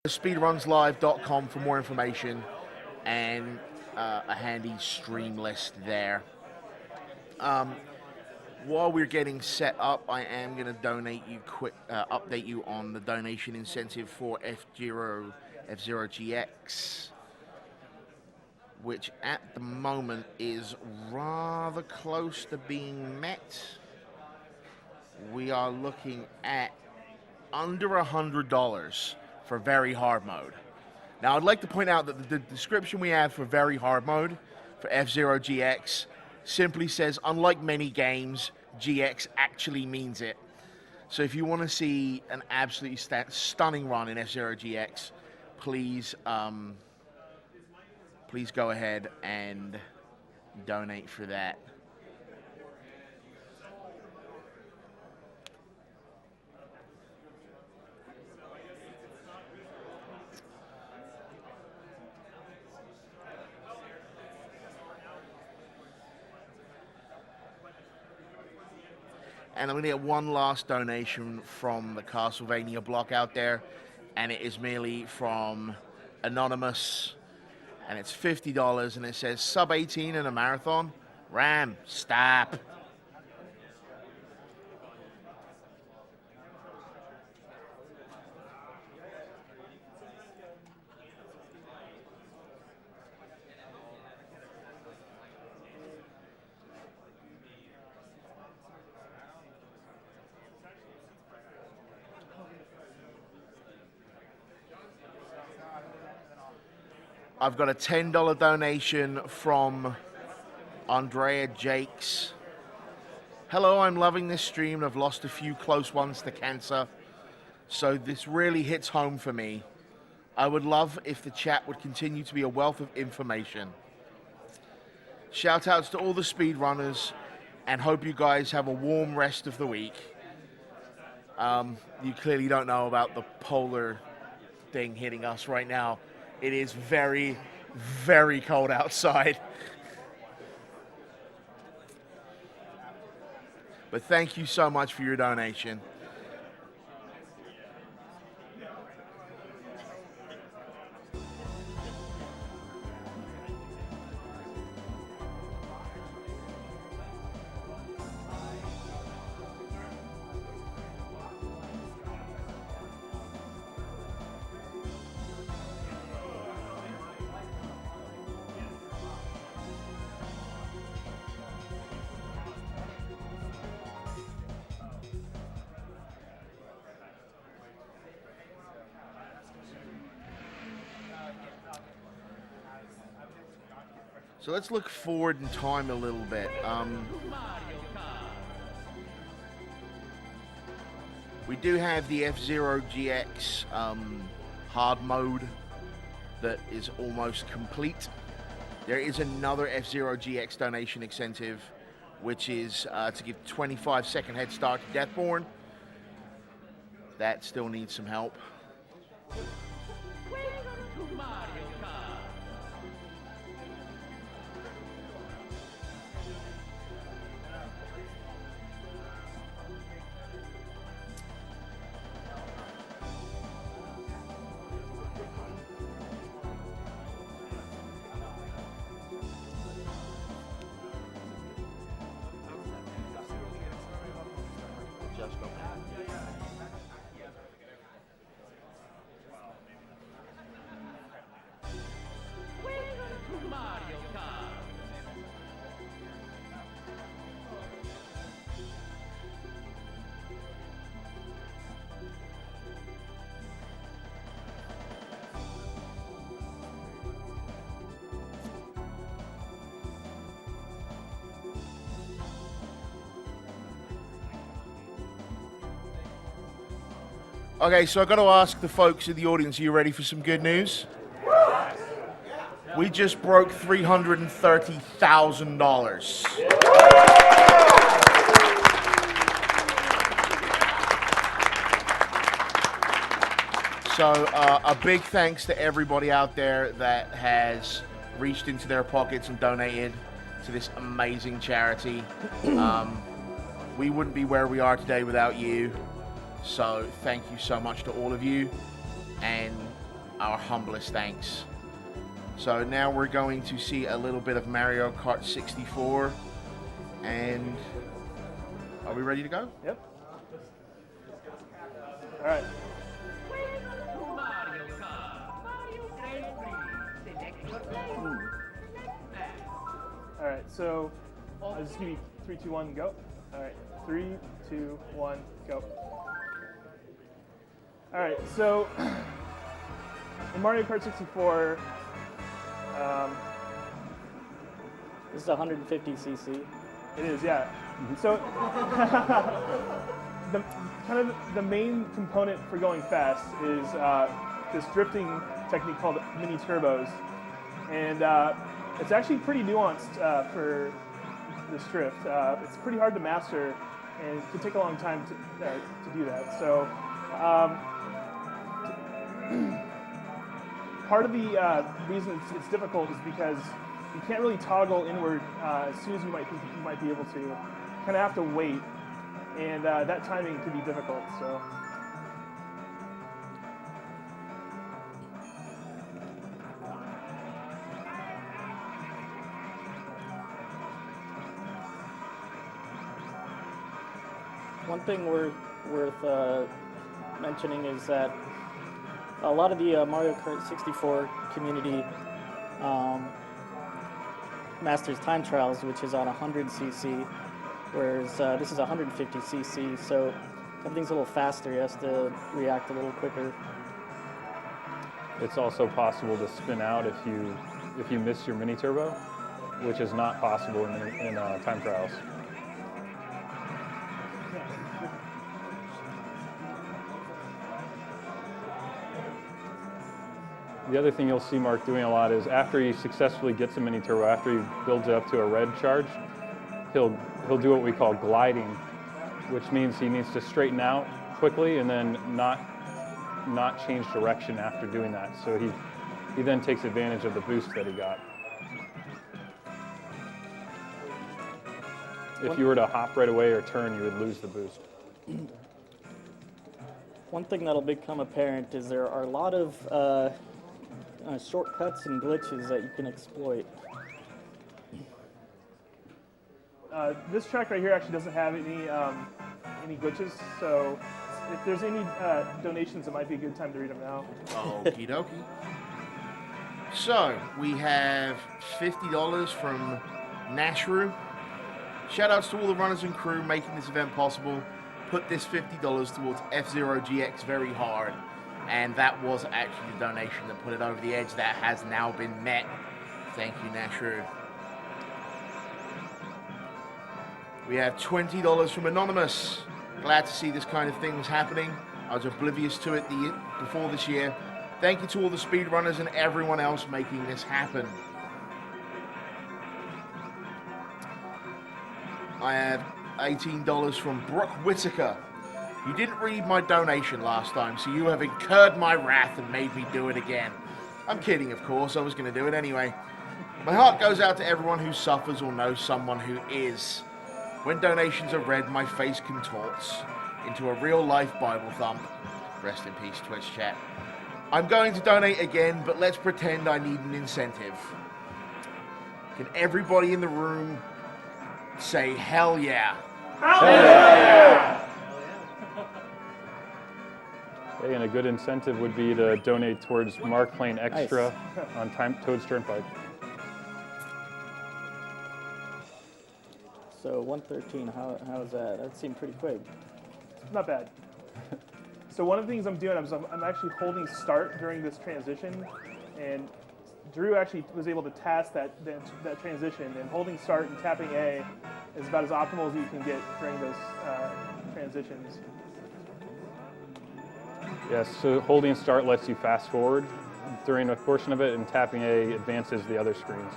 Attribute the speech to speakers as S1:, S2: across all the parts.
S1: speedrunslive.com for more information and a handy stream list there. While we're getting set up, I am going to update you on the donation incentive for F-Zero GX, which at the moment is rather close to being met. We are looking at under $100 for very hard mode. Now, I'd like to point out that the description we have for very hard mode for F-Zero GX simply says, unlike many games, GX actually means it. So if you want to see an absolutely stunning run in F-Zero GX, please go ahead and donate for that. And I'm going to get one last donation from the Castlevania block out there, and it is merely from Anonymous, and it's $50, and it says, sub 18 in a marathon? Ram, stop. I've got a $10 donation from Andrea Jakes. Hello, I'm loving this stream and I've lost a few close ones to cancer, so this really hits home for me. I would love if the chat would continue to be a wealth of information. Shout outs to all the speedrunners and hope you guys have a warm rest of the week. You clearly don't know about the polar thing hitting us right now. It is very, very cold outside. But thank you so much for your donation. So let's look forward in time a little bit. We do have the F-Zero GX hard mode that is almost complete. There is another F-Zero GX donation incentive, which is to give 25-second head start to Deathborn. That still needs some help. Okay, so I've got to ask the folks in the audience, are you ready for some good news? We just broke $330,000. So a big thanks to everybody out there that has reached into their pockets and donated to this amazing charity. We wouldn't be where we are today without you. So thank you so much to all of you, and our humblest thanks. So now we're going to see a little bit of Mario Kart 64, and are we ready to go?
S2: Yep. All right. All right, so I'll just give you 3, 2, 1, go. All right, 3, 2, 1, go. All right, so in Mario Kart 64,
S3: this is 150cc.
S2: it is, yeah. So the main component for going fast is this drifting technique called mini turbos, and it's actually pretty nuanced for this drift. It's pretty hard to master, and it can take a long time to do that. So part of the reason it's difficult is because you can't really toggle inward as soon as you might think you might be able to. You kind of have to wait, and that timing can be difficult. So.
S3: One thing worth mentioning is that a lot of the Mario Kart 64 community masters time trials, which is on 100cc, whereas this is 150cc, so everything's a little faster. He has to react a little quicker.
S4: It's also possible to spin out if you miss your mini turbo, which is not possible in time trials. The other thing you'll see Mark doing a lot is after he successfully gets a mini turbo, after he builds it up to a red charge, he'll do what we call gliding, which means he needs to straighten out quickly and then not change direction after doing that. So he then takes advantage of the boost that he got. If you were to hop right away or turn, you would lose the boost.
S3: One thing that'll become apparent is there are a lot of shortcuts and glitches that you can exploit.
S2: This track right here actually doesn't have any glitches, so if there's any donations, it might be a good time to read them now.
S1: Okie dokie. So we have $50 from Nashru. Shoutouts to all the runners and crew making this event possible. Put this $50 towards F-Zero GX very hard. And that was actually the donation that put it over the edge. That has now been met. Thank you, Nashru. We have $20 from Anonymous. Glad to see this kind of thing was happening. I was oblivious to it before this year. Thank you to all the speedrunners and everyone else making this happen. I have $18 from Brooke Whitaker. You didn't read my donation last time, so you have incurred my wrath and made me do it again. I'm kidding, of course. I was going to do it anyway. My heart goes out to everyone who suffers or knows someone who is. When donations are read, my face contorts into a real-life Bible thump. Rest in peace, Twitch chat. I'm going to donate again, but let's pretend I need an incentive. Can everybody in the room say, hell yeah?
S2: Hell yeah!
S4: And a good incentive would be to donate towards Mark playing extra on Toad's Turnpike.
S3: So 113, how is that? That seemed pretty quick.
S2: Not bad. So one of the things I'm doing is I'm actually holding start during this transition, and Drew actually was able to task that transition, and holding start and tapping A is about as optimal as you can get during those transitions.
S4: Yes, so holding start lets you fast forward during a portion of it, and tapping A advances the other screens.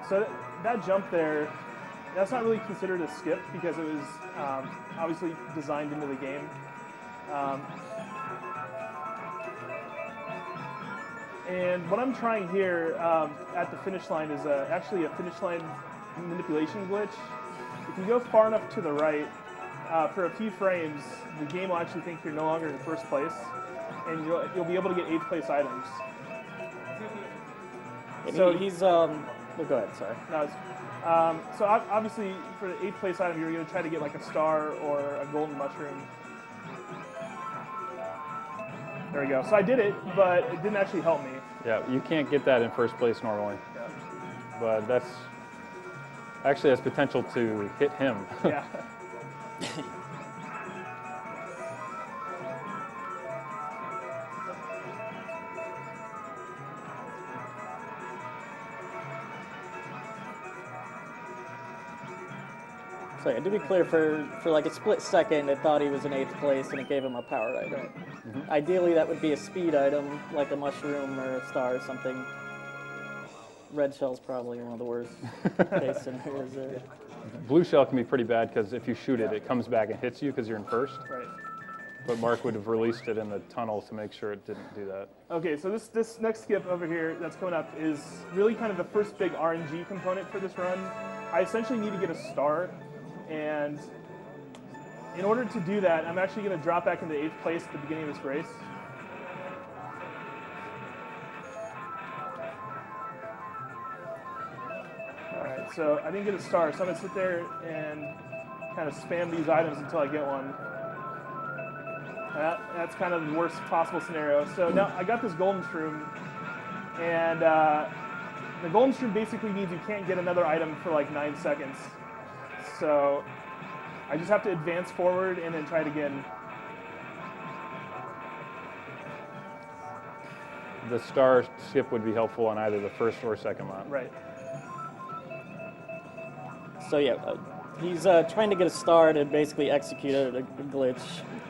S2: So that jump there, that's not really considered a skip because it was obviously designed into the game. And what I'm trying here at the finish line is actually a finish line manipulation glitch. If you go far enough to the right, for a few frames, the game will actually think you're no longer in first place, and you'll be able to get 8th place items.
S3: And
S2: So
S3: he's well, go ahead. Sorry.
S2: No, so obviously for the 8th place item, you're going to try to get like a star or a golden mushroom. There we go. So I did it, but it didn't actually help me.
S4: Yeah, you can't get that in first place normally. But that's actually has potential to hit him.
S2: Yeah.
S3: So yeah, to be clear, for like a split second, it thought he was in 8th place, and it gave him a power item. Ideally, that would be a speed item, like a mushroom or a star or something. Red shell's probably one of the worst case scenarios there.
S4: Blue shell can be pretty bad because if you shoot it, it comes back and hits you because you're in first.
S2: Right.
S4: But Mark would have released it in the tunnel to make sure it didn't do that.
S2: Okay, so this next skip over here that's coming up is really kind of the first big RNG component for this run. I essentially need to get a star, and in order to do that, I'm actually going to drop back into 8th place at the beginning of this race. Alright, so I didn't get a star, so I'm going to sit there and kind of spam these items until I get one. That's kind of the worst possible scenario. So now I got this golden shroom, and the golden shroom basically means you can't get another item for like 9 seconds. So I just have to advance forward and then try it again.
S4: The star skip would be helpful on either the first or second lap.
S2: Right.
S3: So yeah, he's trying to get a star to basically execute a glitch,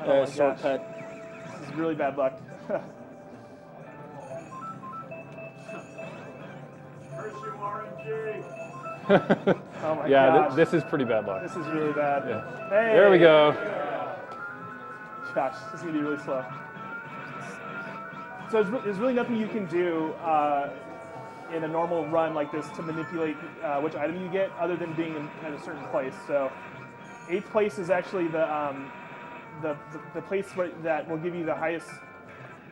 S2: Oh
S3: a
S2: my
S3: shortcut.
S2: gosh. This is really bad luck. Oh my
S4: Yeah,
S2: gosh.
S4: this is pretty bad luck.
S2: This is really bad.
S4: Yeah.
S2: Hey.
S4: There we go.
S2: Gosh, this is going to be really slow. So there's really nothing you can do in a normal run like this to manipulate which item you get other than being at a certain place. So 8th place is actually the place that will give you the highest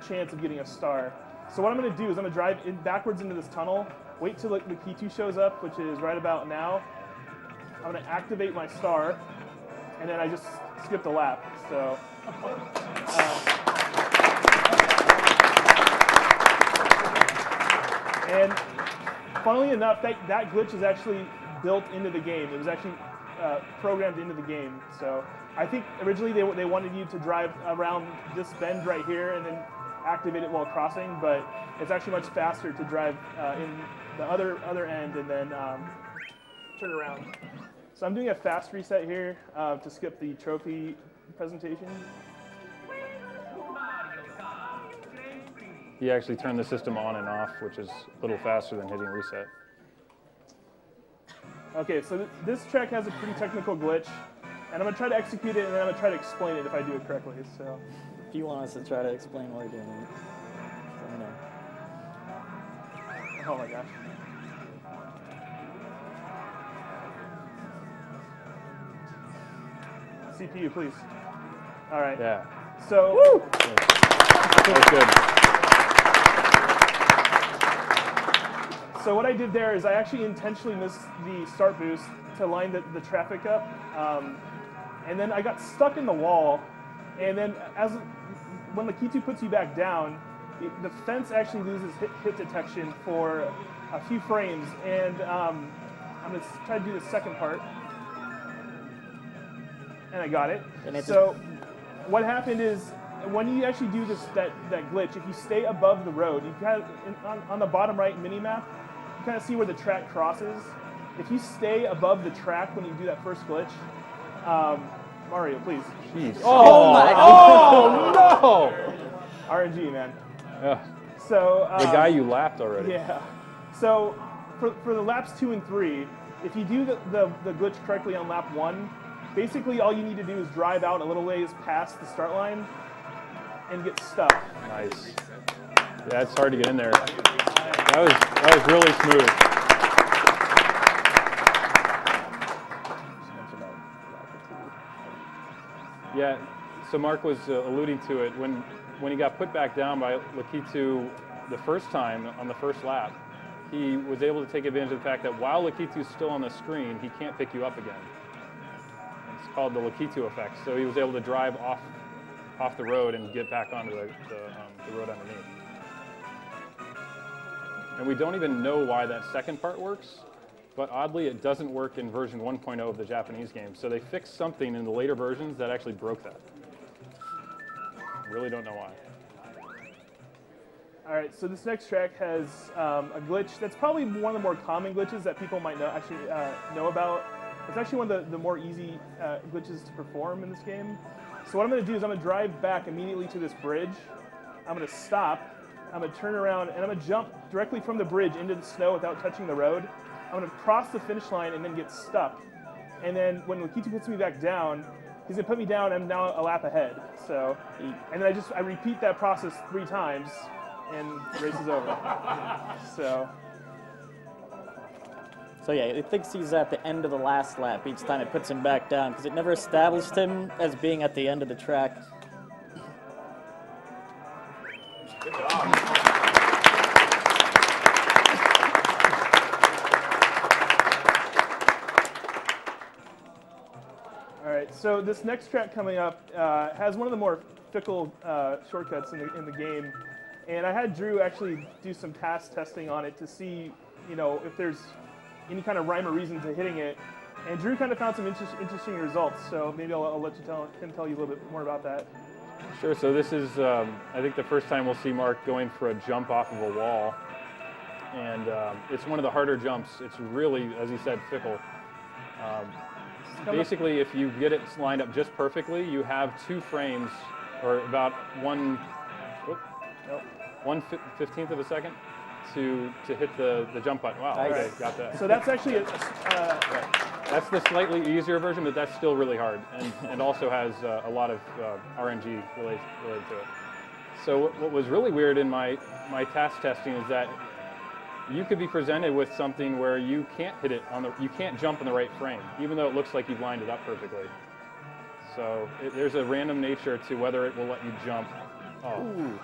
S2: chance of getting a star. So what I'm going to do is I'm going to drive backwards into this tunnel, wait till the P2 shows up, which is right about now. I'm going to activate my star, and then I just skipped a lap. So, and funnily enough, that glitch is actually built into the game. It was actually programmed into the game. So I think originally they wanted you to drive around this bend right here and then activate it while crossing, but it's actually much faster to drive in the other end and then turn around. So I'm doing a fast reset here to skip the trophy presentation.
S4: He actually turned the system on and off, which is a little faster than hitting reset.
S2: Okay, so this track has a pretty technical glitch, and I'm going to try to execute it, and then I'm going to try to explain it if I do it correctly. So,
S3: If you want us to try to explain what you're doing, let me know.
S2: oh my gosh. CPU, please. All right.
S4: Yeah.
S2: So,
S4: That's good.
S2: so what I did there is I actually intentionally missed the start boost to line the traffic up, and then I got stuck in the wall, and then when the K2 puts you back down, the fence actually loses hit detection for a few frames, and I'm going to try to do the second part. And I got it. So what happened is when you actually do that glitch, if you stay above the road, you kind of, on the bottom right mini map, you kind of see where the track crosses. If you stay above the track when you do that first glitch, Mario, please.
S4: Jeez.
S3: Oh my
S4: Oh no!
S2: RNG, man.
S4: Yeah.
S2: So
S4: The guy you lapped already.
S2: Yeah. So for the laps 2 and 3, if you do the glitch correctly on lap 1, basically all you need to do is drive out a little ways past the start line and get stuck.
S4: Nice. Yeah, it's hard to get in there. That was really smooth. Yeah, so Mark was alluding to it. When he got put back down by Lakitu the first time on the first lap, he was able to take advantage of the fact that while Lakitu's still on the screen, he can't pick you up again. It's called the Lakitu effect. So he was able to drive off the road and get back onto the road underneath. And we don't even know why that second part works, but oddly it doesn't work in version 1.0 of the Japanese game. So they fixed something in the later versions that actually broke that. Really don't know why.
S2: All right, so this next track has a glitch that's probably one of the more common glitches that people might know about. It's actually one of the more easy glitches to perform in this game. So what I'm going to do is I'm going to drive back immediately to this bridge. I'm going to stop. I'm going to turn around, and I'm going to jump directly from the bridge into the snow without touching the road. I'm going to cross the finish line and then get stuck. And then when Lakitu puts me back down, he's going to put me down, and I'm now a lap ahead. So, and then I repeat that process 3 times, and the race is over. So
S3: yeah, it thinks he's at the end of the last lap each time it puts him back down, because it never established him as being at the end of the track.
S5: Good job.
S2: all right, so this next track coming up has one of the more fickle shortcuts in the game, and I had Drew actually do some task testing on it to see, if there's any kind of rhyme or reason to hitting it, and Drew kind of found some interesting results. So maybe I'll let him tell you a little bit more about that.
S4: Sure, so this is, I think the first time we'll see Mark going for a jump off of a wall. And it's one of the harder jumps. It's really, as he said, fickle. Basically, if you get it lined up just perfectly, you have 2 frames, or about 1/15th of a second to hit the jump button. Wow,
S3: Nice.
S4: okay, got that.
S2: So that's actually
S4: That's the slightly easier version, but that's still really hard, and also has a lot of RNG related to it. So what was really weird in my task testing is that you could be presented with something where you can't hit it you can't jump in the right frame, even though it looks like you've lined it up perfectly. So there's a random nature to whether it will let you jump. Oh.
S3: Ooh.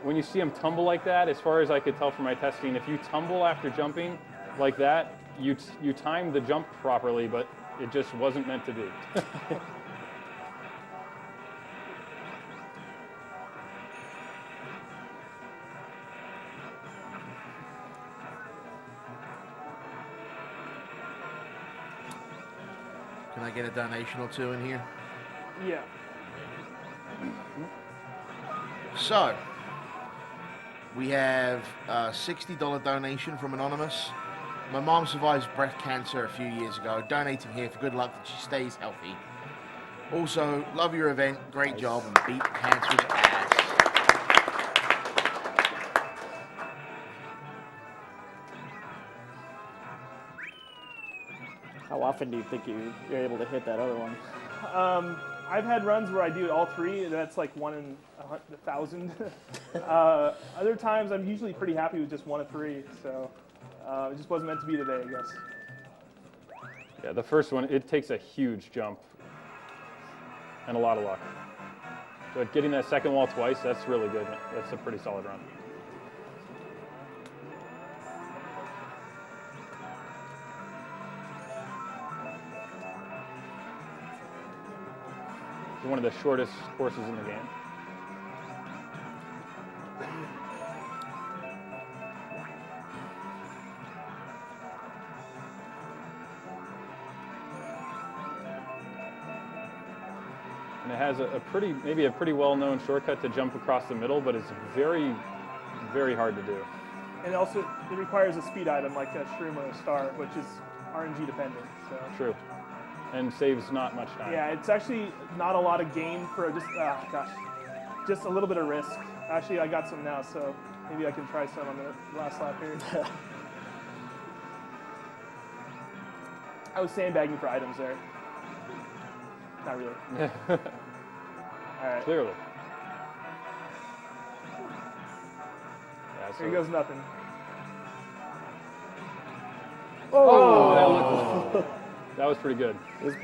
S4: When you see him tumble like that, as far as I could tell from my testing, if you tumble after jumping like that, you timed the jump properly, but it just wasn't meant to be.
S1: Can I get a donation or 2 in here?
S2: yeah.
S1: So, we have a $60 donation from Anonymous. My mom survived breast cancer a few years ago. Donating here for good luck that she stays healthy. Also, love your event. Great job and beat cancer's ass.
S3: How often do you think you're able to hit that other one?
S2: I've had runs where I do all 3, and that's like 1 in 1,000. Other times, I'm usually pretty happy with just 1 of 3. So it just wasn't meant to be today, I guess.
S4: Yeah, the first one, it takes a huge jump and a lot of luck. But getting that second wall twice, that's really good. That's a pretty solid run. It's one of the shortest courses in the game. And it has maybe a pretty well-known shortcut to jump across the middle, but it's very, very hard to do.
S2: And also, it requires a speed item like a shroom or a star, which is RNG dependent. So.
S4: True. And saves not much time.
S2: Yeah, it's actually not a lot of gain for just a little bit of risk. Actually, I got some now, so maybe I can try some on the last lap here. I was sandbagging for items there. Not really. All right.
S4: Clearly. Yeah. So
S2: Here goes nothing.
S4: Oh, that was pretty good.
S3: It was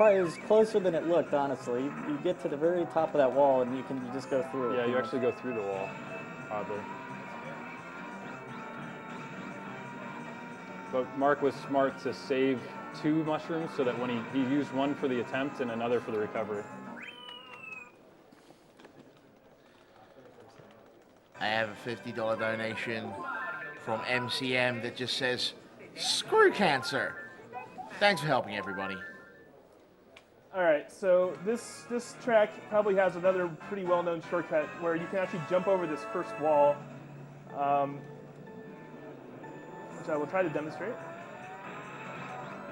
S3: closer than it looked, honestly. You get to the very top of that wall and you just go through it.
S4: Yeah, you actually go through the wall, oddly. But Mark was smart to save 2 mushrooms so that when he used one for the attempt and another for the recovery.
S1: I have a $50 donation from MCM that just says, "Screw cancer." Thanks for helping everybody.
S2: All right, so this track probably has another pretty well-known shortcut where you can actually jump over this first wall, which I will try to demonstrate.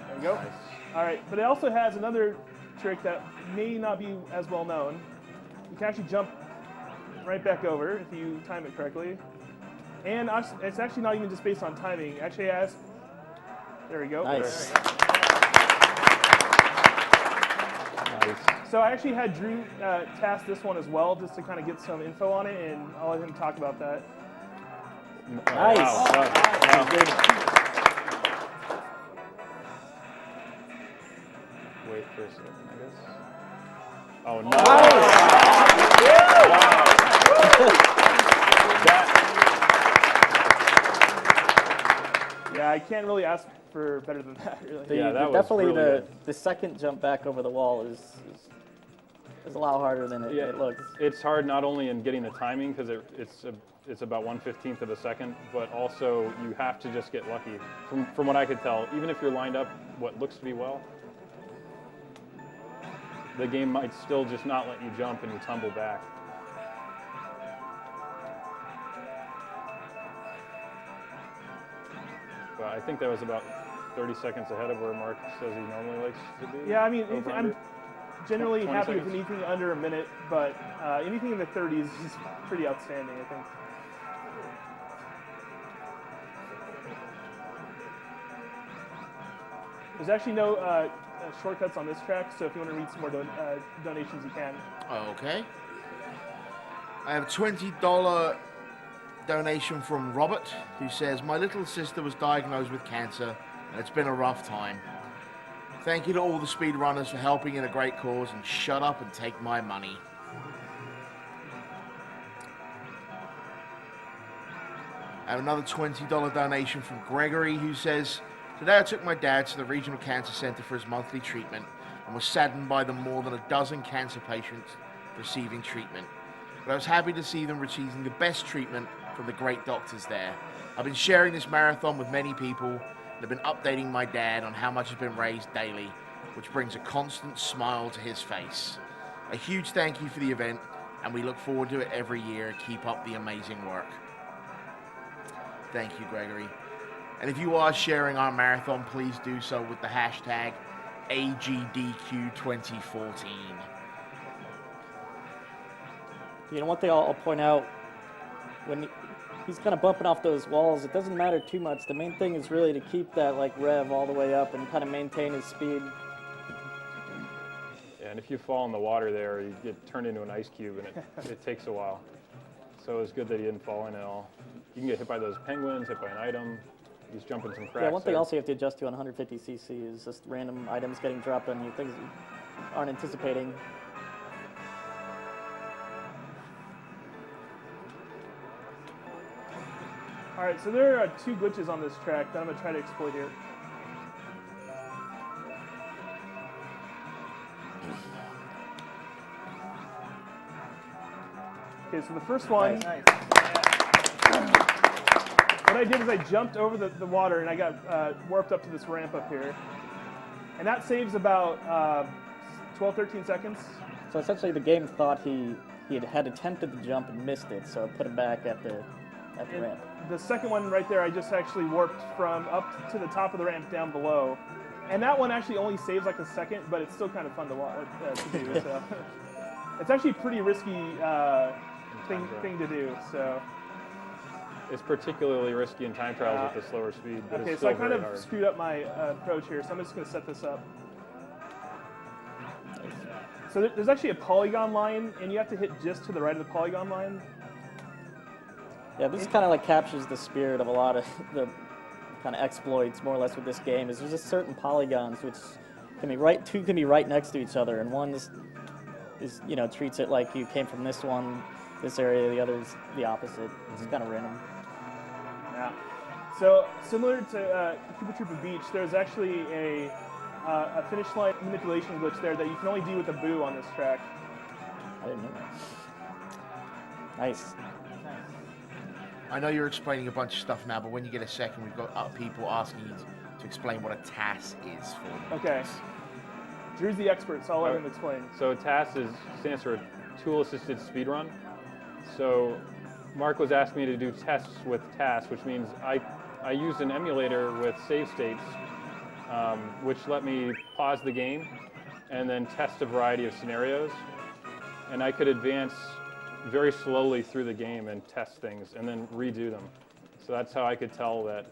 S2: There we go.
S4: Nice.
S2: All right, but it also has another trick that may not be as well known. You can actually jump right back over if you time it correctly. And it's actually not even just based on timing. It actually has, there we go.
S3: Nice.
S2: So I actually had Drew task this one as well, just to kind of get some info on it, and I'll let him talk about that.
S3: Nice.
S4: Wow. Wait for a second, I guess. Oh, nice.
S2: Yeah, I can't really ask for better than that, really.
S4: Yeah, that was
S3: Definitely
S4: really good.
S3: the second jump back over the wall is a lot harder than it looks.
S4: It's hard not only in getting the timing because it's about 1/15 of a second, but also you have to just get lucky. From what I could tell, even if you're lined up what looks to be well, the game might still just not let you jump and you tumble back. But I think that was about 30 seconds ahead of where Mark says he normally likes to be.
S2: Yeah, I mean,
S4: Over,
S2: I'm
S4: under?
S2: generally
S4: 20
S2: happy with
S4: seconds?
S2: anything under a minute, but anything in the 30s is pretty outstanding, I think. There's actually no shortcuts on this track, so if you want to read some more donations, you can.
S1: Okay. I have a $20 donation from Robert, who says, "My little sister was diagnosed with cancer, and it's been a rough time. Thank you to all the speedrunners for helping in a great cause, and shut up and take my money." I have another $20 donation from Gregory, who says, "Today I took my dad to the Regional Cancer Center for his monthly treatment and was saddened by the more than a dozen cancer patients receiving treatment. But I was happy to see them receiving the best treatment from the great doctors there. I've been sharing this marathon with many people and have been updating my dad on how much has been raised daily, which brings a constant smile to his face. A huge thank you for the event, and we look forward to it every year. Keep up the amazing work." Thank you, Gregory. And if you are sharing our marathon, please do so with the hashtag AGDQ2014.
S3: You know, one thing I'll point out, when he's kind of bumping off those walls, it doesn't matter too much. The main thing is really to keep that rev all the way up and kind of maintain his speed.
S4: Yeah, and if you fall in the water there, you get turned into an ice cube, and it takes a while. So it's good that he didn't fall in at all. You can get hit by those penguins, hit by an item. He's jumping some cracks.
S3: Yeah, one thing
S4: there.
S3: also you have to adjust to on 150cc is just random items getting dropped on you, things you aren't anticipating.
S2: All right, so there are 2 glitches on this track that I'm going to try to exploit here. Okay, so the first one, what I did is I jumped over the water and I got warped up to this ramp up here. And that saves about 12, 13 seconds.
S3: So essentially the game thought he had attempted the jump and missed it, so it put him back at the ramp.
S2: The second one right there, I just actually warped from up to the top of the ramp down below. And that one actually only saves like a second, but it's still kind of fun to do. So it's actually a pretty risky thing to do. So
S4: It's particularly risky in time trials with the slower speed, but
S2: okay,
S4: it's
S2: so
S4: still
S2: I kind
S4: very
S2: of
S4: hard.
S2: screwed up my approach here, so I'm just going to set this up. So there's actually a polygon line, and you have to hit just to the right of the polygon line.
S3: Yeah, this kind of like captures the spirit of a lot of the kind of exploits, more or less, with this game. Is there's just certain polygons which can be two can be right next to each other, and one is treats it like you came from this area, the other's the opposite. It's kind of random.
S2: Yeah. So similar to Koopa Troopa Beach, there's actually a finish line manipulation glitch there that you can only do with a boo on this track.
S3: I didn't know that. Nice.
S1: I know you're explaining a bunch of stuff now, but when you get a second, we've got people asking you to explain what a TAS is for you.
S2: Okay. Drew's the expert, so I'll let him explain.
S4: So TAS stands for Tool Assisted Speedrun. So Mark was asking me to do tests with TAS, which means I used an emulator with save states, which let me pause the game and then test a variety of scenarios. And I could advance very slowly through the game and test things and then redo them. So that's how I could tell that,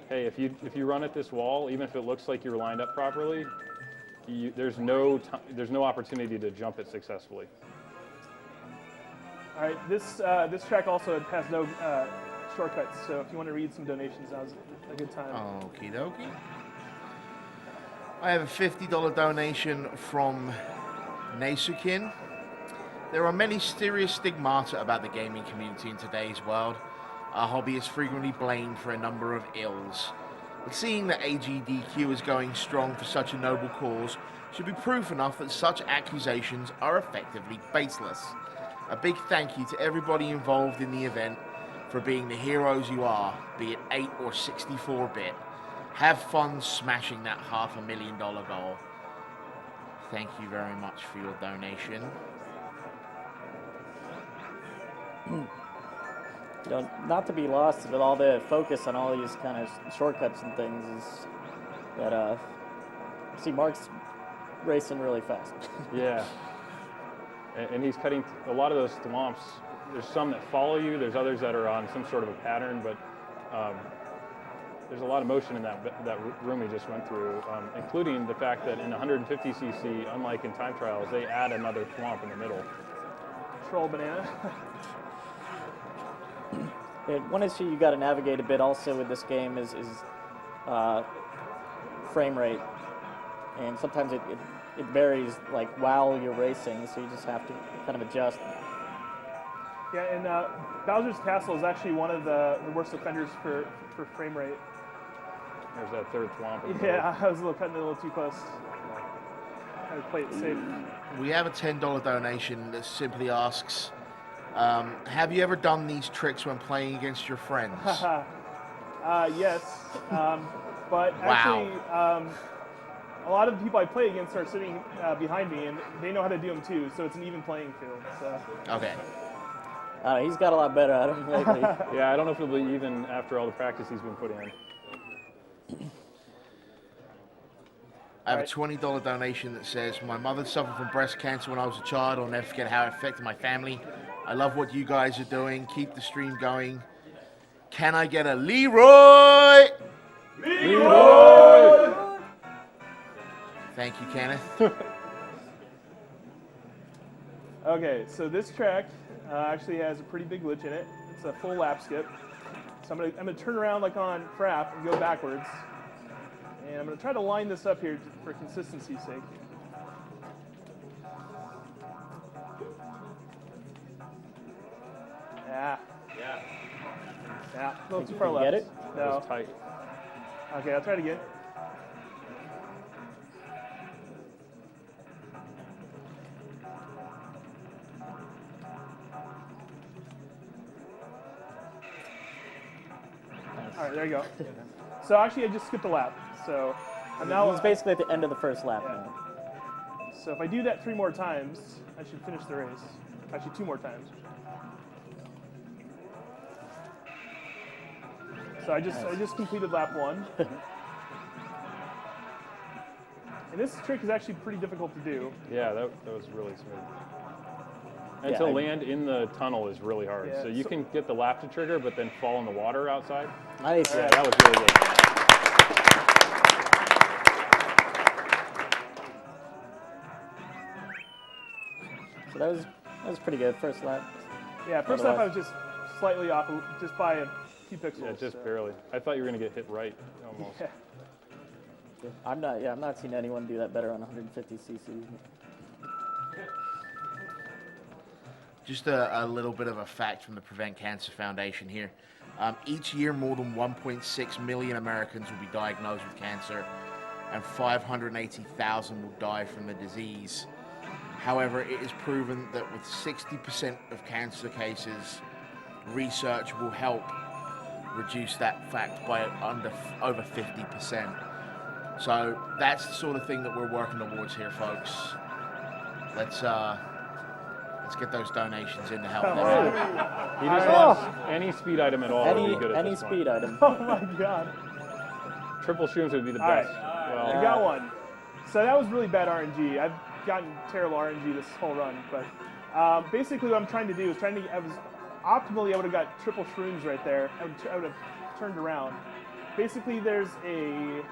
S4: hey, if you run at this wall, even if it looks like you're lined up properly, there's no opportunity to jump it successfully.
S2: All right, this track also has no shortcuts, so if you want to read some donations, now's a good time.
S1: Okie dokie. I have a $50 donation from Nesukin. There are many serious stigmata about the gaming community in today's world. Our hobby is frequently blamed for a number of ills. But seeing that AGDQ is going strong for such a noble cause should be proof enough that such accusations are effectively baseless. A big thank you to everybody involved in the event for being the heroes you are, be it 8 or 64-bit. Have fun smashing that $500,000 goal. Thank you very much for your donation.
S3: Not to be lost with all the focus on all these kind of shortcuts and things is that see Mark's racing really fast.
S4: Yeah, and he's cutting a lot of those thwomps. There's some that follow you. There's others that are on some sort of a pattern, but there's a lot of motion in that room we just went through, including the fact that in 150cc, unlike in time trials, they add another thwomp in the middle.
S2: Troll banana.
S3: One issue you got to navigate a bit also with this game is frame rate, and sometimes it varies like while you're racing, so you just have to kind of adjust.
S2: Yeah, and Bowser's Castle is actually one of the worst offenders for frame rate.
S4: There's that third thwomp.
S2: Yeah, I was cutting it a little too close. I would play it safe.
S1: We have a $10 donation that simply asks, have you ever done these tricks when playing against your friends?
S2: Yes, but actually, a lot of the people I play against are sitting behind me, and they know how to do them too, so it's an even playing field. So.
S1: Okay.
S3: He's got a lot better at them lately.
S4: Yeah, I don't know if it'll be even after all the practice he's been putting in.
S1: I have a $20 donation that says, my mother suffered from breast cancer when I was a child. I'll never forget how it affected my family. I love what you guys are doing. Keep the stream going. Can I get a Leroy?
S2: Leroy!
S1: Thank you, Kenneth.
S2: Okay, so this track actually has a pretty big glitch in it. It's a full lap skip. So I'm gonna turn around like on Frap and go backwards. And I'm gonna try to line this up here for consistency's sake. Yeah, a little too far left.
S3: Get it?
S2: No.
S4: That was tight.
S2: Okay, I'll try it again. All right, there you go. So actually, I just skipped a lap. So I'm now.
S3: He's basically at the end of the first lap
S2: Yeah.
S3: now.
S2: So if I do that 3 more times, I should finish the race. Actually, 2 more times. So I just completed lap 1. And this trick is actually pretty difficult to do.
S4: Yeah, that was really smooth. And to land in the tunnel is really hard.
S2: Yeah,
S4: So you can get the lap to trigger, but then fall in the water outside.
S3: Nice.
S4: Yeah, that was really good.
S3: So that was pretty good first lap.
S2: Yeah, first lap I was just slightly off, just by a few pixels.
S4: Yeah, just
S2: so.
S4: barely. I thought you were going to get hit right, almost.
S2: Yeah.
S3: I'm not seeing anyone do that better on 150 cc.
S1: Just a little bit of a fact from the Prevent Cancer Foundation here. Each year, more than 1.6 million Americans will be diagnosed with cancer, and 580,000 will die from the disease. However, it is proven that with 60% of cancer cases, research will help reduce that fact by over 50%. So that's the sort of thing that we're working towards here, folks. Let's get those donations in to help them out.
S4: He just wants any speed item at all would be good at
S3: Any
S4: this
S3: speed
S4: point.
S3: item.
S2: Oh my god.
S4: Triple shrooms would be the
S2: All right.
S4: best.
S2: I got one. So that was really bad RNG. I've gotten terrible RNG this whole run, but basically what I'm trying to do is optimally I would have got triple shrooms right there. I would have turned around. Basically there's a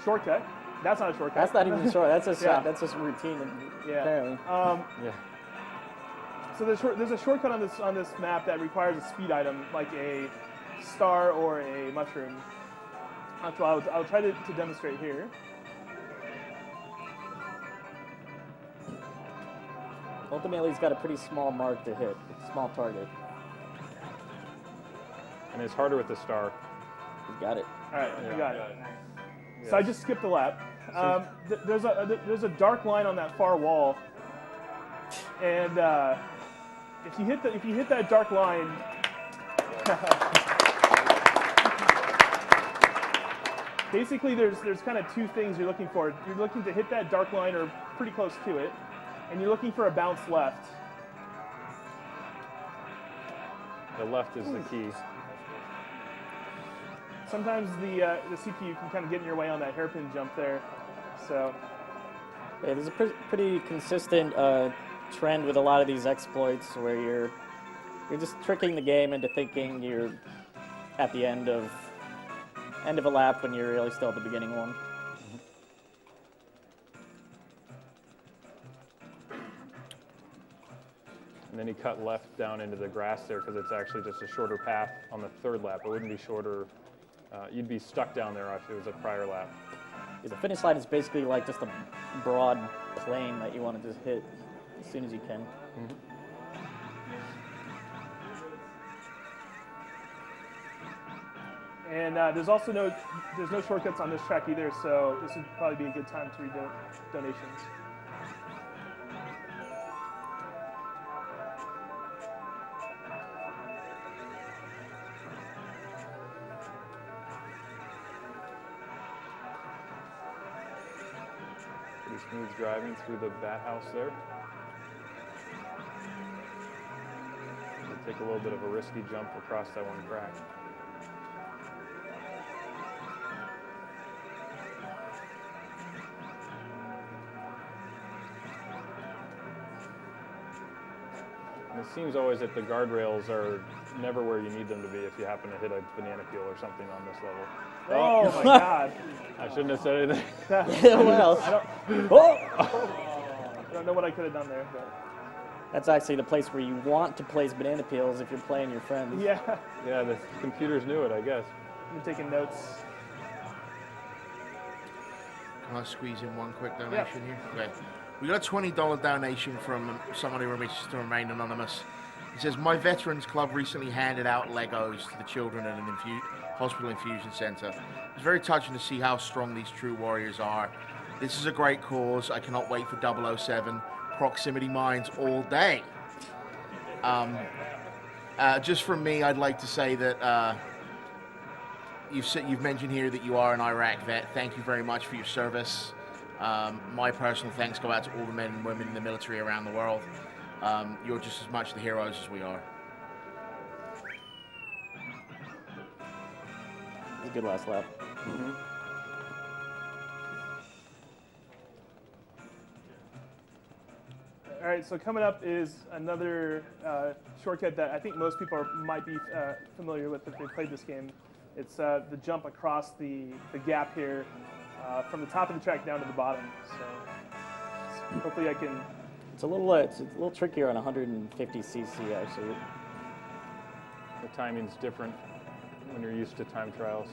S2: shortcut. That's not a shortcut.
S3: That's not even short. That's
S2: Yeah.
S3: that's just routine.
S2: Yeah.
S3: Apparently.
S4: Yeah.
S2: So there's a shortcut on this map that requires a speed item like a star or a mushroom. So I'll try to demonstrate here.
S3: Ultimately, he's got a pretty small mark to hit. It's a small target.
S4: And it's harder with the star.
S3: He's got it.
S2: All right, I got it.
S4: Yes.
S2: So I just skipped a lap. There's a dark line on that far wall, and if you hit that dark line, basically there's kind of two things you're looking for. You're looking to hit that dark line or pretty close to it, and you're looking for a bounce left.
S4: The left is the key.
S2: Sometimes the CPU can kind of get in your way on that hairpin jump there. So
S3: Yeah, there's a pretty consistent trend with a lot of these exploits where you're just tricking the game into thinking you're at the end of a lap when you're really still at the beginning one.
S4: And then he cut left down into the grass there because it's actually just a shorter path on the third lap. It wouldn't be shorter. You'd be stuck down there if it was a prior lap.
S3: Yeah, the finish line is basically like just a broad plane that you want to just hit as soon as you can.
S2: And there's also no shortcuts on this track either, so this would probably be a good time to read donations.
S4: Pretty smooth driving through the bat house there. We'll take a little bit of a risky jump across that one crack. And it seems always that the guardrails are never where you need them to be if you happen to hit a banana peel or something on this level.
S2: Oh my god.
S4: I shouldn't have said anything.
S3: Well,
S2: I don't know what I could have done there, but
S3: that's actually the place where you want to place banana peels if you're playing your friends.
S2: yeah.
S4: Yeah, the computers knew it, I guess.
S2: I'm taking notes.
S1: Can I squeeze in one quick donation here? Okay. We got a $20 donation from someone who wishes to remain anonymous. He says, my Veterans Club recently handed out Legos to the children at an hospital infusion center. It's very touching to see how strong these true warriors are. This is a great cause. I cannot wait for 007. Proximity mines all day. Just from me, I'd like to say that you've mentioned here that you are an Iraq vet. Thank you very much for your service. My personal thanks go out to all the men and women in the military around the world. You're just as much the heroes as we are.
S3: It was a good last lap.
S2: All right, so coming up is another shortcut that I think most people might be familiar with if they played this game. It's the jump across the gap here from the top of the track down to the bottom. So hopefully I can.
S3: It's a little trickier on 150 cc actually.
S4: The timing's different when you're used to time trials.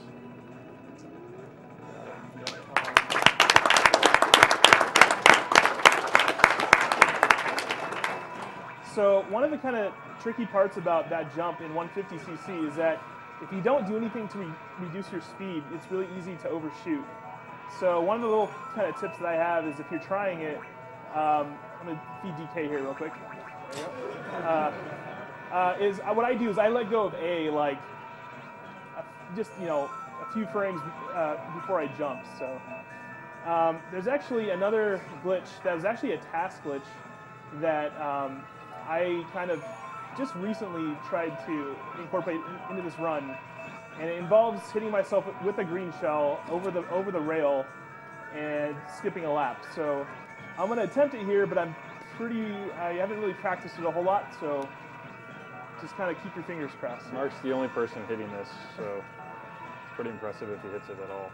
S2: So one of the kind of tricky parts about that jump in 150cc is that if you don't do anything to reduce your speed, it's really easy to overshoot. So one of the little kind of tips that I have is if you're trying it, I'm going to feed DK here real quick. There you go. What I do is I let go of A like just a few frames before I jump. So there's actually another glitch that is actually a task glitch that I kind of just recently tried to incorporate into this run, and it involves hitting myself with a green shell over the rail and skipping a lap. So I'm going to attempt it here, but I haven't really practiced it a whole lot, so just kind of keep your fingers crossed.
S4: Mark's the only person hitting this, so it's pretty impressive if he hits it at all.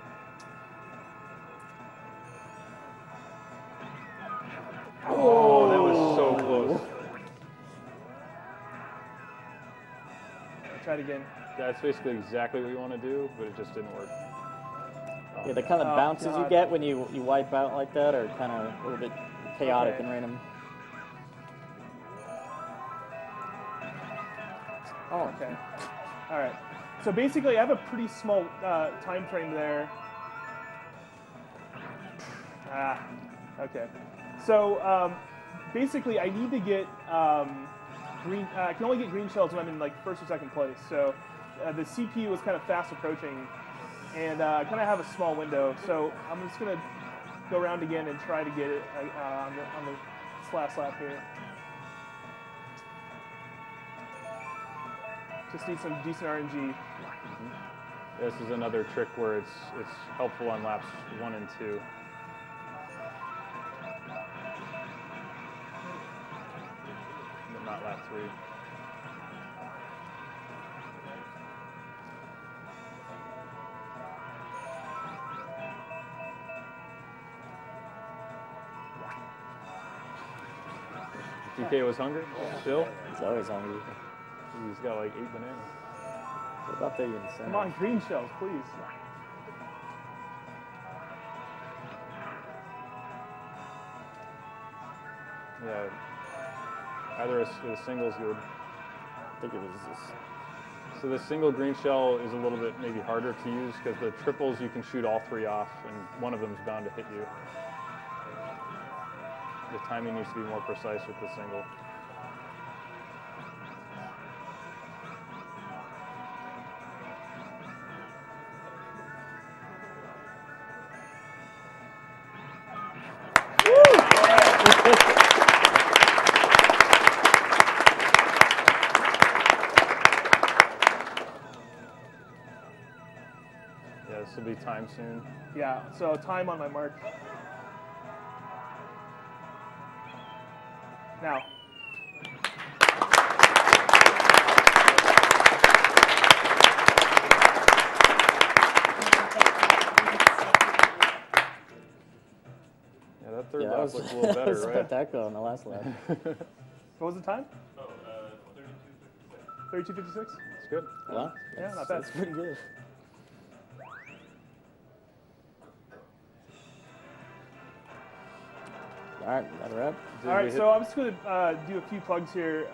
S4: Oh, that was so close.
S2: Try it again.
S4: That's basically exactly what you want to do, but it just didn't work.
S3: Yeah, the kind of bounces you get when you wipe out like that are kind of a little bit chaotic and random.
S2: Oh, okay. All right. So basically, I have a pretty small time frame there. Okay. So basically, I need to get green. I can only get green shells when I'm in like first or second place. So the CPU is kind of fast approaching, and I kind of have a small window. So I'm just gonna go around again and try to get it on the last lap here. Just need some decent RNG.
S4: Mm-hmm. This is another trick where it's helpful on laps 1 and 2. But not lap 3. DK was hungry? Still?
S3: He's always hungry.
S4: He's got like 8 bananas.
S3: What about the insane?
S2: Come on, green shells, please.
S4: Yeah. Either a single's good.
S3: I think it was this.
S4: So the single green shell is a little bit maybe harder to use because the triples you can shoot all 3 off and one of them is bound to hit you. The timing needs to be more precise with the single. Yeah, this will be time soon.
S2: Yeah, so time on my mark. Now.
S4: Yeah, that third lap looked a little better, right?
S3: Spectacular on the last lap.
S2: What was the time? 32:56.
S4: It's good.
S3: Well,
S2: Yeah, not bad.
S3: That's pretty good. All right, that a wrap?
S2: All right, so I'm just going to do a few plugs here.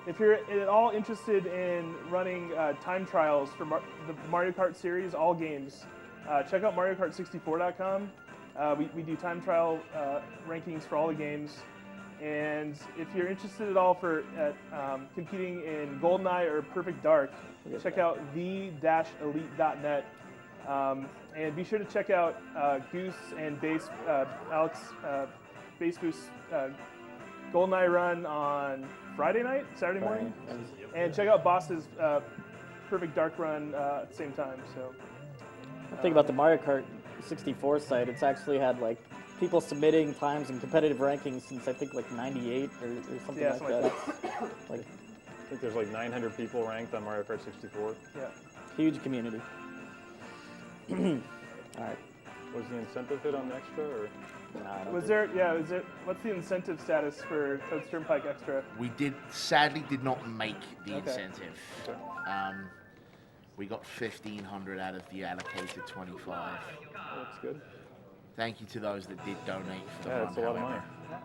S2: If you're at all interested in running time trials for the Mario Kart series, all games, check out MarioKart64.com. We do time trial rankings for all the games. And if you're interested at all for competing in GoldenEye or Perfect Dark, check out the-elite.net. And be sure to check out Goose and Alex Base Boost GoldenEye run on Friday night, Saturday morning. And check out Boss's Perfect Dark run at the same time. So,
S3: Think about the Mario Kart 64 site. It's actually had like people submitting times and competitive rankings since I think like '98 or something like that. Like,
S4: I think there's like 900 people ranked on Mario Kart 64.
S2: Yeah.
S3: Huge community. All right.
S4: Was the incentive hit on the extra? Or?
S3: Nah, I don't
S2: Was
S3: think-
S2: there? Yeah. Is it? What's the incentive status for Toad's Turnpike Extra?
S1: We sadly did not make the
S2: Okay.
S1: incentive. We got 1,500 out of the allocated 25.
S4: That's good.
S1: Thank you to those that did donate for the
S4: Yeah,
S1: run.
S4: that's a lot of
S1: however.
S4: money.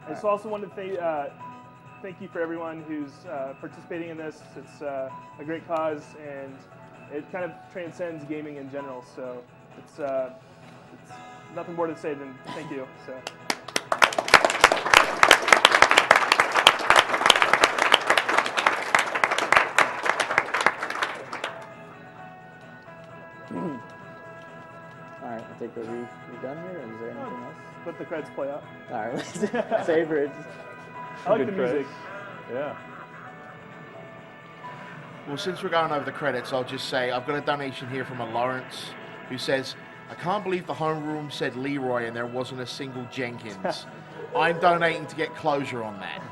S2: I just also wanted to thank you for everyone who's participating in this. It's a great cause, and it kind of transcends gaming in general. So it's nothing more to say than thank you. So.
S3: All right, I think we're done here. Or is there anything else?
S2: Let the credits play out.
S3: All right, let's savor it.
S2: I like
S4: Good
S2: the music.
S4: credits. Yeah.
S1: Well, since we're going over the credits, I'll just say I've got a donation here from a Lawrence who says, I can't believe the homeroom said Leroy and there wasn't a single Jenkins. I'm donating to get closure on that.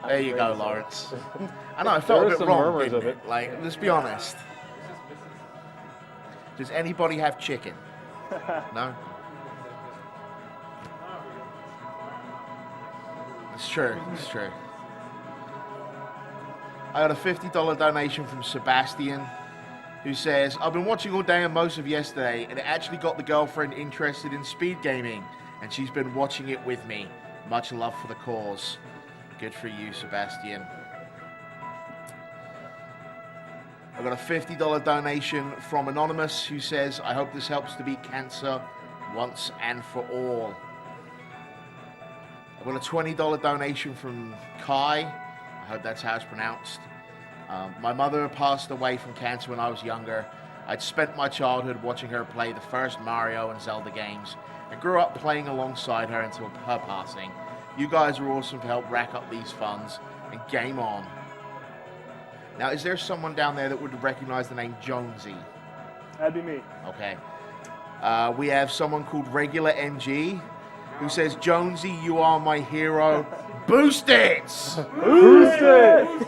S1: There you go, Lawrence. I know, I felt
S4: There
S1: a
S4: were
S1: bit
S4: some
S1: wrong,
S4: murmurs
S1: didn't
S4: of
S1: it? Like, let's be honest. Does anybody have chicken? No? It's true, it's true. I got a $50 donation from Sebastian, who says, I've been watching all day and most of yesterday, and it actually got the girlfriend interested in speed gaming, and she's been watching it with me. Much love for the cause. Good for you, Sebastian. I got a $50 donation from Anonymous, who says, I hope this helps to beat cancer once and for all. I got a $20 donation from Kai. I hope that's how it's pronounced. My mother passed away from cancer when I was younger. I'd spent my childhood watching her play the first Mario and Zelda games and grew up playing alongside her until her passing. You guys are awesome to help rack up these funds, and game on. Now, is there someone down there that would recognize the name Jonesy?
S2: That'd be me.
S1: Okay. We have someone called Regular MG who says, Jonesy, you are my hero. Boost it!
S2: Boost it!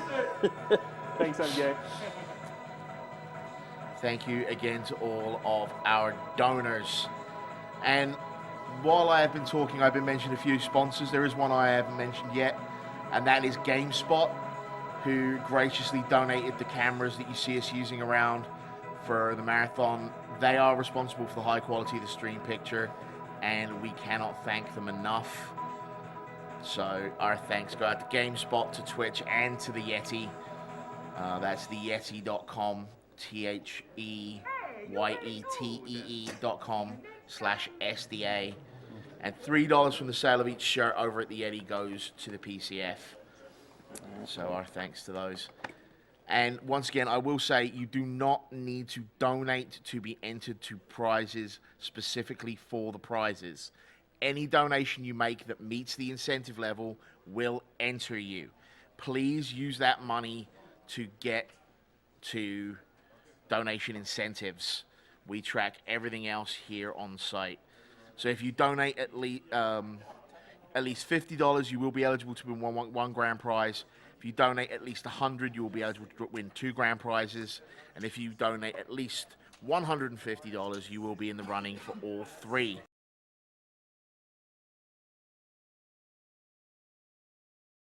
S2: Thanks, MJ.
S1: Thank you again to all of our donors. And while I have been talking, I've been mentioning a few sponsors. There is one I haven't mentioned yet, and that is GameSpot, who graciously donated the cameras that you see us using around for the marathon. They are responsible for the high quality of the stream picture, and we cannot thank them enough. So our thanks go out to GameSpot, to Twitch, and to the Yeti. That's theyeti.com, THEYETEE.com/SDA. And $3 from the sale of each shirt over at the Yeti goes to the PCF. So our thanks to those. And once again, I will say you do not need to donate to be entered to prizes specifically for the prizes. Any donation you make that meets the incentive level will enter you. Please use that money to get to donation incentives. We track everything else here on site. So if you donate at least $50, you will be eligible to win one grand prize. If you donate at least $100, you will be eligible to win 2 grand prizes. And if you donate at least $150, you will be in the running for all 3.